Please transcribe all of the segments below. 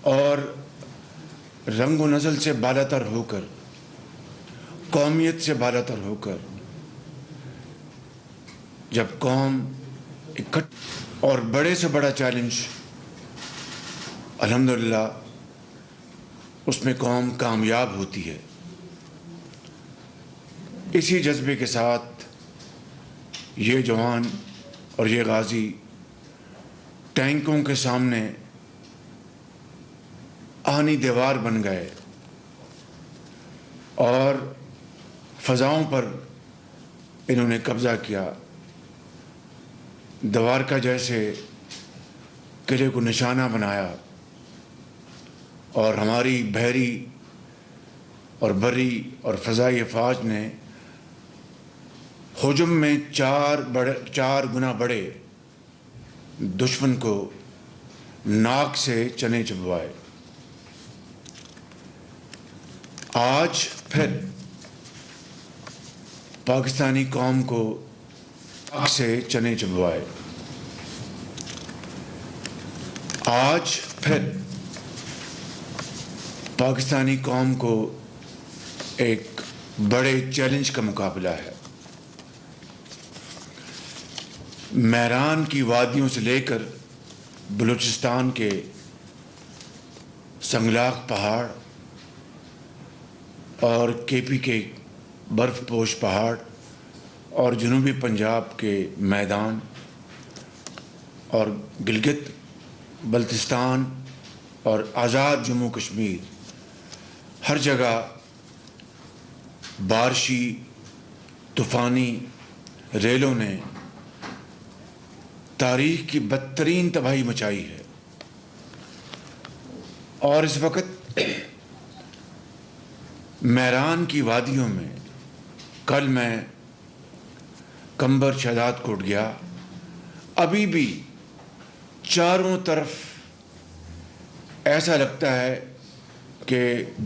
اور رنگ و نسل سے بالاتر ہو کر، قومیت سے بالاتر ہو کر، جب قوم اکٹھ اور بڑے سے بڑا چیلنج الحمدللہ اس میں قوم کامیاب ہوتی ہے، اسی جذبے کے ساتھ یہ جوان اور یہ غازی ٹینکوں کے سامنے آہنی دیوار بن گئے اور فضاؤں پر انہوں نے قبضہ کیا، دوارکا جیسے قلعے کو نشانہ بنایا، اور ہماری بحری اور بری اور فضائی افواج نے ہجوم میں چار گنا بڑے دشمن کو ناک سے چنے چبوائے۔ آج پھر پاکستانی قوم کو ناک سے چنے چبوائے، آج پھر پاکستانی قوم کو ایک بڑے چیلنج کا مقابلہ ہے۔ میران کی وادیوں سے لے کر بلوچستان کے سنگلاخ پہاڑ اور کے پی کے برف پوش پہاڑ اور جنوبی پنجاب کے میدان اور گلگت بلتستان اور آزاد جموں کشمیر، ہر جگہ بارشی طوفانی ریلوں نے تاریخ کی بدترین تباہی مچائی ہے، اور اس وقت میران کی وادیوں میں کل میں کمبر شہداد کوٹ گیا، ابھی بھی چاروں طرف ایسا لگتا ہے کہ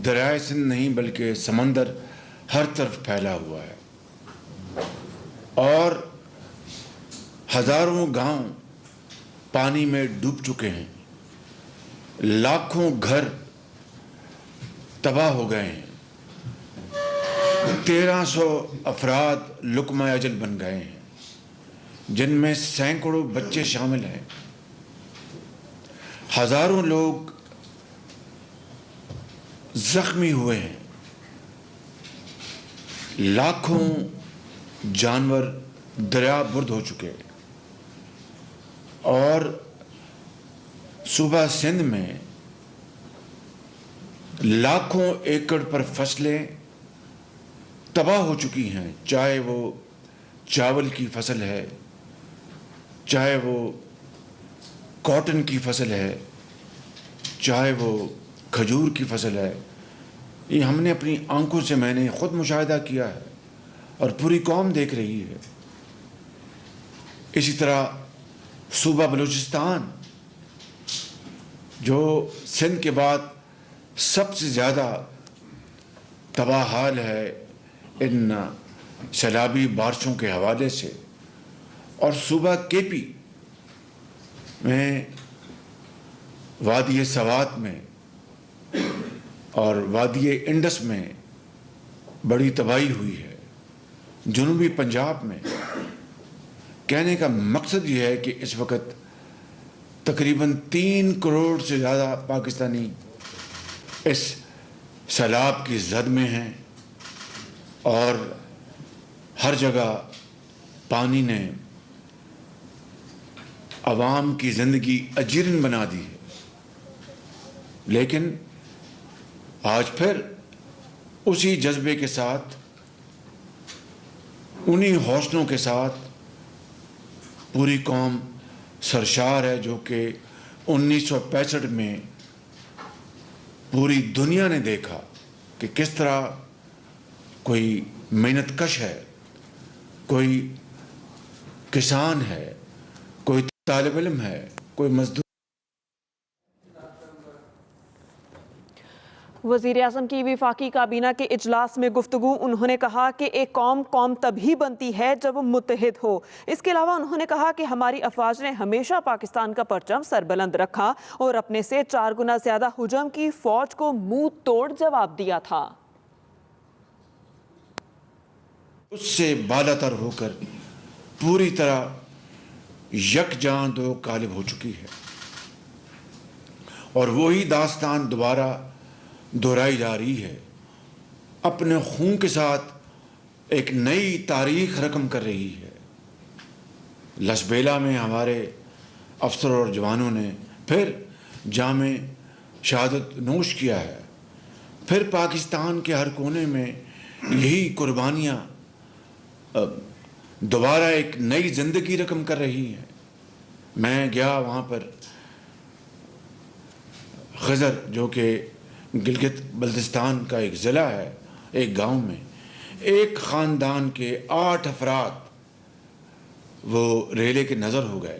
دریائے سندھ نہیں بلکہ سمندر ہر طرف پھیلا ہوا ہے، اور ہزاروں گاؤں پانی میں ڈوب چکے ہیں، لاکھوں گھر تباہ ہو گئے ہیں، 1300 افراد لقمہ اجل بن گئے ہیں، جن میں سینکڑوں بچے شامل ہیں، ہزاروں لوگ زخمی ہوئے ہیں، لاکھوں جانور دریا برد ہو چکے ہیں، اور صوبہ سندھ میں لاکھوں ایکڑ پر فصلیں تباہ ہو چکی ہیں، چاہے وہ چاول کی فصل ہے، چاہے وہ کاٹن کی فصل ہے، چاہے وہ کھجور کی فصل ہے۔ یہ ہم نے اپنی آنکھوں سے، میں نے خود مشاہدہ کیا ہے اور پوری قوم دیکھ رہی ہے۔ اسی طرح صوبہ بلوچستان جو سندھ کے بعد سب سے زیادہ تباہ حال ہے ان سیلابی بارشوں کے حوالے سے، اور صوبہ کے پی میں وادی سوات میں اور وادی انڈس میں بڑی تباہی ہوئی ہے، جنوبی پنجاب میں۔ کہنے کا مقصد یہ ہے کہ اس وقت تقریباً 3 کروڑ سے زیادہ پاکستانی اس سیلاب کی زد میں ہیں، اور ہر جگہ پانی نے عوام کی زندگی اجیرن بنا دی ہے۔ لیکن آج پھر اسی جذبے کے ساتھ، انہی حوصلوں کے ساتھ پوری قوم سرشار ہے، جو کہ 1965 میں پوری دنیا نے دیکھا کہ کس طرح کوئی محنت کش ہے، کوئی کسان ہے، کوئی طالب علم ہے، کوئی مزدور۔ وزیر اعظم کی وفاقی کابینہ کے اجلاس میں گفتگو۔ انہوں نے کہا کہ ایک قوم تبھی بنتی ہے جب وہ متحد ہو۔ اس کے علاوہ انہوں نے کہا کہ ہماری افواج نے ہمیشہ پاکستان کا پرچم سربلند رکھا اور اپنے سے 4 گنا زیادہ ہجوم کی فوج کو منہ توڑ جواب دیا تھا۔ اس سے بالاتر ہو کر پوری طرح یکجاں دو غالب ہو چکی ہے، اور وہی داستان دوبارہ دہرائی جا رہی ہے، اپنے خون کے ساتھ ایک نئی تاریخ رقم کر رہی ہے۔ لسبیلا میں ہمارے افسروں اور جوانوں نے پھر جام شہادت نوش کیا ہے، پھر پاکستان کے ہر کونے میں یہی قربانیاں دوبارہ ایک نئی زندگی رقم کر رہی ہیں۔ میں گیا وہاں پر خزر، جو کہ گلگت بلتستان کا ایک ضلع ہے، ایک گاؤں میں ایک خاندان کے 8 افراد وہ ریلے کے نظر ہو گئے۔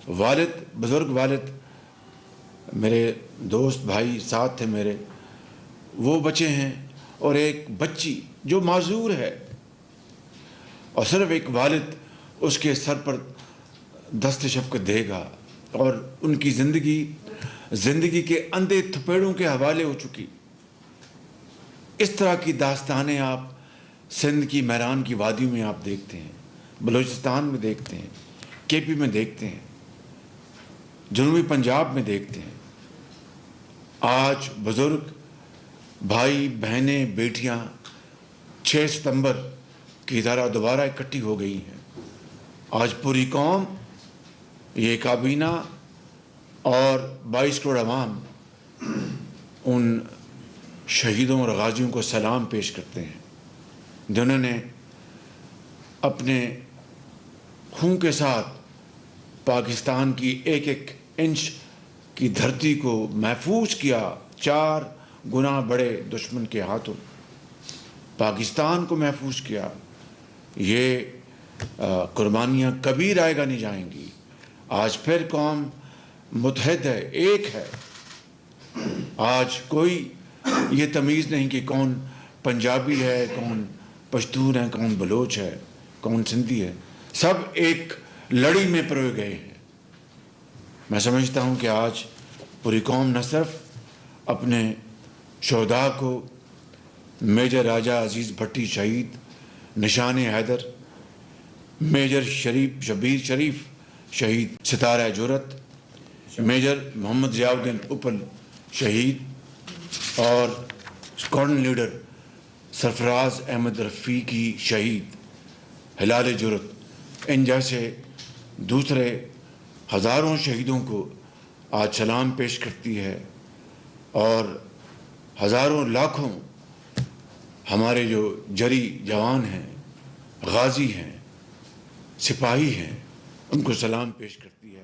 والد، بزرگ والد، میرے دوست بھائی ساتھ تھے میرے، وہ بچے ہیں، اور ایک بچی جو معذور ہے، اور صرف ایک والد اس کے سر پر دست شفقت دے گا، اور ان کی زندگی کے اندھے تھپیڑوں کے حوالے ہو چکی۔ اس طرح کی داستانیں آپ سندھ کی میران کی وادی میں آپ دیکھتے ہیں، بلوچستان میں دیکھتے ہیں، کے پی میں دیکھتے ہیں، جنوبی پنجاب میں دیکھتے ہیں۔ آج بزرگ بھائی بہنیں بیٹیاں 6 ستمبر کی طرح دوبارہ اکٹھی ہو گئی ہیں۔ آج پوری قوم، یہ کابینہ اور 22 کروڑ عوام ان شہیدوں اور غازیوں کو سلام پیش کرتے ہیں، جنہوں نے اپنے خون کے ساتھ پاکستان کی ایک ایک انچ کی دھرتی کو محفوظ کیا 4 گنا بڑے دشمن کے ہاتھوں، پاکستان کو محفوظ کیا۔ یہ قربانیاں کبھی رائگاں نہیں جائیں گی۔ آج پھر قوم متحد ہے، ایک ہے۔ آج کوئی یہ تمیز نہیں کہ کون پنجابی ہے، کون پشتون ہے، کون بلوچ ہے، کون سندھی ہے، سب ایک لڑی میں پروئے گئے ہیں۔ میں سمجھتا ہوں کہ آج پوری قوم نہ صرف اپنے شہداء کو، میجر راجہ عزیز بھٹی شہید، نشان حیدر، میجر شبیر شریف شہید، ستارہ جرت، میجر محمد ضیاء الدین اپل شہید، اور اسکواڈرن لیڈر سرفراز احمد رفیقی شہید، ہلال جرت، ان جیسے دوسرے ہزاروں شہیدوں کو آج سلام پیش کرتی ہے، اور ہزاروں لاکھوں ہمارے جو جری جوان ہیں، غازی ہیں، سپاہی ہیں، ان کو سلام پیش کرتی ہے۔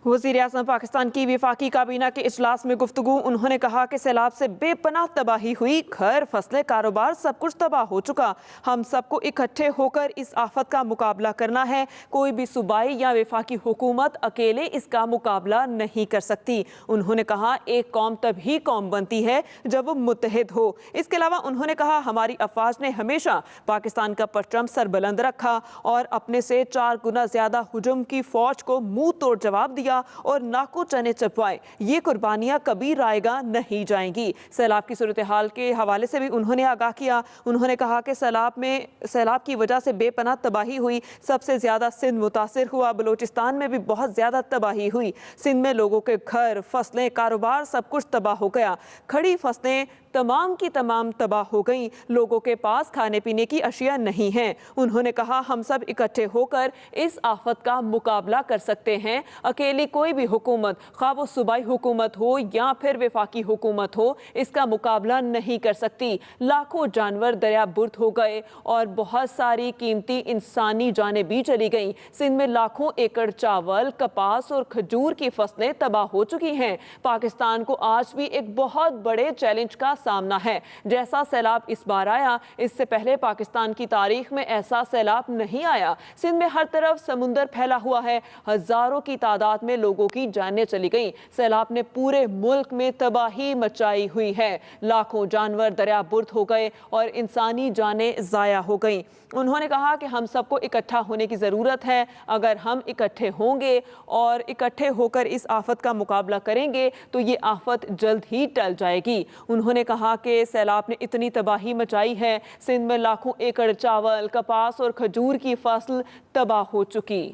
وزیر اعظم پاکستان کی وفاقی کابینہ کے اجلاس میں گفتگو۔ انہوں نے کہا کہ سیلاب سے بے پناہ تباہی ہوئی، گھر، فصلیں، کاروبار، سب کچھ تباہ ہو چکا۔ ہم سب کو اکٹھے ہو کر اس آفت کا مقابلہ کرنا ہے۔ کوئی بھی صوبائی یا وفاقی حکومت اکیلے اس کا مقابلہ نہیں کر سکتی۔ انہوں نے کہا ایک قوم تبھی قوم بنتی ہے جب وہ متحد ہو۔ اس کے علاوہ انہوں نے کہا ہماری افواج نے ہمیشہ پاکستان کا پرچم سربلند رکھا اور اپنے سے 4 گنا زیادہ ہجوم کی فوج کو منہ توڑ جواب دیا اور ناکو چنے چپوائے۔ یہ قربانیاں کبھی رائگاں نہیں جائیں گی۔ سیلاب کی صورتحال کے حوالے سے بھی انہوں نے آگاہ کیا۔ انہوں نے کہا کہ سیلاب کی وجہ سے بے پناہ تباہی ہوئی، سب سے زیادہ سندھ متاثر ہوا، بلوچستان میں بھی بہت زیادہ تباہی ہوئی۔ سندھ میں لوگوں کے گھر، فصلیں، کاروبار سب کچھ تباہ ہو گیا۔ کھڑی فصلیں تمام کی تمام تباہ ہو گئیں، لوگوں کے پاس کھانے پینے کی اشیاء نہیں ہیں۔ انہوں نے کہا ہم سب اکٹھے ہو کر اس آفت کا مقابلہ کر سکتے ہیں۔ اکیلی کوئی بھی حکومت، خواہ وہ صوبائی حکومت ہو یا پھر وفاقی حکومت ہو، اس کا مقابلہ نہیں کر سکتی۔ لاکھوں جانور دریا برد ہو گئے اور بہت ساری قیمتی انسانی جانیں بھی چلی گئیں۔ سندھ میں لاکھوں ایکڑ چاول، کپاس اور کھجور کی فصلیں تباہ ہو چکی ہیں۔ پاکستان کو آج بھی ایک بہت بڑے چیلنج کا سامنا ہے۔ جیسا سیلاب اس بار آیا، اس سے پہلے پاکستان کی تاریخ میں ایسا سیلاب نہیں آیا۔ سندھ میں ہر طرف سمندر پھیلا ہوا ہے، ہزاروں کی تعداد میں لوگوں کی جانیں چلی گئیں۔ سیلاب نے پورے ملک میں تباہی مچائی ہوئی ہے، لاکھوں جانور دریا برد ہو گئے اور انسانی جانیں ضائع ہو گئیں۔ انہوں نے کہا کہ ہم سب کو اکٹھا ہونے کی ضرورت ہے۔ اگر ہم اکٹھے ہوں گے اور اکٹھے ہو کر اس آفت کا مقابلہ کریں گے تو یہ آفت جلد ہی ٹل جائے گی۔ انہوں نے کہا کہ سیلاب نے اتنی تباہی مچائی ہے، سندھ میں لاکھوں ایکڑ چاول، کپاس اور کھجور کی فصل تباہ ہو چکی۔